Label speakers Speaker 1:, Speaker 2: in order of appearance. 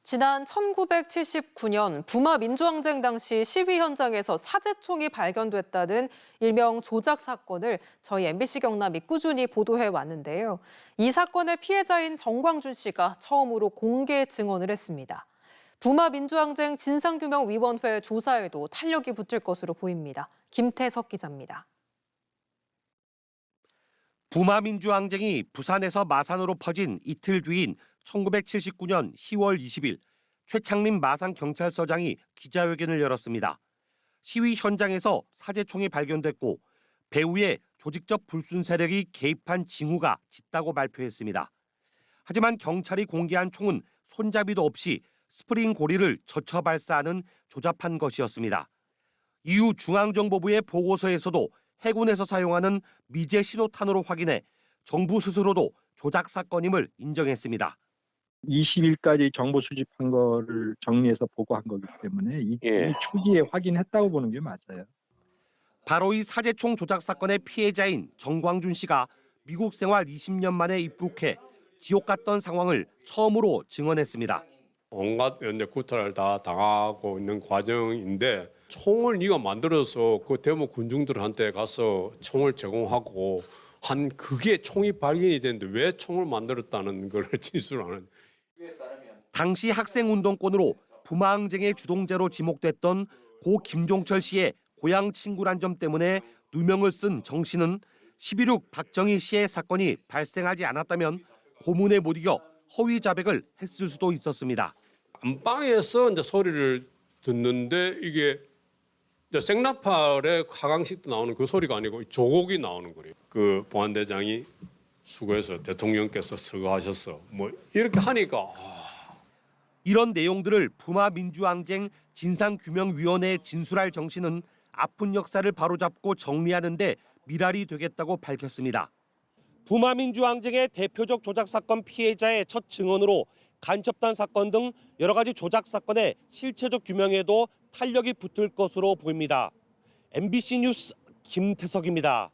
Speaker 1: 지난 1979년 부마 민주항쟁 당시 시위 현장에서 사제총이 발견됐다는 일명 조작 사건을 저희 MBC 경남이 꾸준히 보도해 왔는데요. 이 사건의 피해자인 정광준 씨가 처음으로 공개 증언을 했습니다. 부마 민주항쟁 진상규명위원회 조사에도 탄력이 붙을 것으로 보입니다. 김태석 기자입니다.
Speaker 2: 부마 민주항쟁이 부산에서 마산으로 퍼진 이틀 뒤인 1979년 10월 20일 최창림 마산경찰서장이 기자회견을 열었습니다. 시위 현장에서 사제총이 발견됐고 배후에 조직적 불순 세력이 개입한 징후가 짙다고 발표했습니다. 하지만 경찰이 공개한 총은 손잡이도 없이 스프링 고리를 젖혀 발사하는 조잡한 것이었습니다. 이후 중앙정보부의 보고서에서도 해군에서 사용하는 미제 신호탄으로 확인해 정부 스스로도 조작 사건임을 인정했습니다.
Speaker 3: 20일까지 정보 수집한 거를 정리해서 보고한 거기 때문에 이 초기에 확인했다고 보는 게 맞아요.
Speaker 2: 바로 이 사제총 조작 사건의 피해자인 정광준 씨가 미국 생활 20년 만에 입국해 지옥 같던 상황을 처음으로 증언했습니다.
Speaker 4: 온갖 구타를 다 당하고 있는 과정인데 총을 네가 만들어서 그 대모 군중들한테 가서 총을 제공하고 한 그게 총이 발견이 됐는데 왜 총을 만들었다는 걸 진술하는.
Speaker 2: 당시 학생운동권으로 부마항쟁의 주동자로 지목됐던 고 김종철 씨의 고향 친구란 점 때문에 누명을 쓴 정 씨는 11.6 박정희 씨의 사건이 발생하지 않았다면 고문에 못 이겨 허위 자백을 했을 수도 있었습니다.
Speaker 4: 안방에서 이제 소리를 듣는데 이게 이제 생나팔에 하강식도 나오는 그 소리가 아니고 조곡이 나오는 거예요. 그 보안대장이 수고해서 대통령께서 서거하셨어. 뭐 이렇게 하니까
Speaker 2: 이런 내용들을 부마 민주항쟁 진상규명위원회에 진술할 정 씨는 아픈 역사를 바로잡고 정리하는 데 미랄이 되겠다고 밝혔습니다. 부마 민주항쟁의 대표적 조작 사건 피해자의 첫 증언으로 간첩단 사건 등 여러 가지 조작 사건의 실체적 규명에도 탄력이 붙을 것으로 보입니다. MBC 뉴스 김태석입니다.